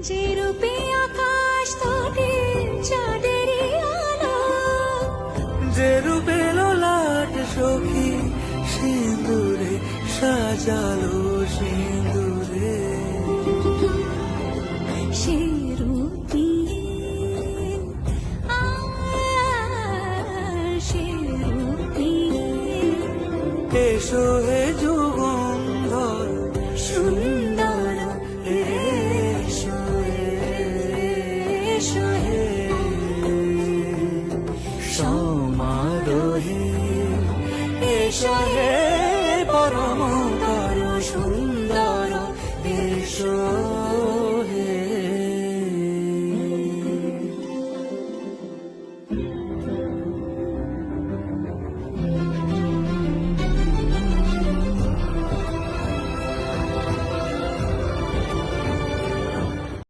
যে রূপে আকাশ তটে চাঁদের আলো, যে রূপে লোলাট সখী সিঁদুরে সাজালো সিঁদুরে। সে রূপী সে রূপী এসো হে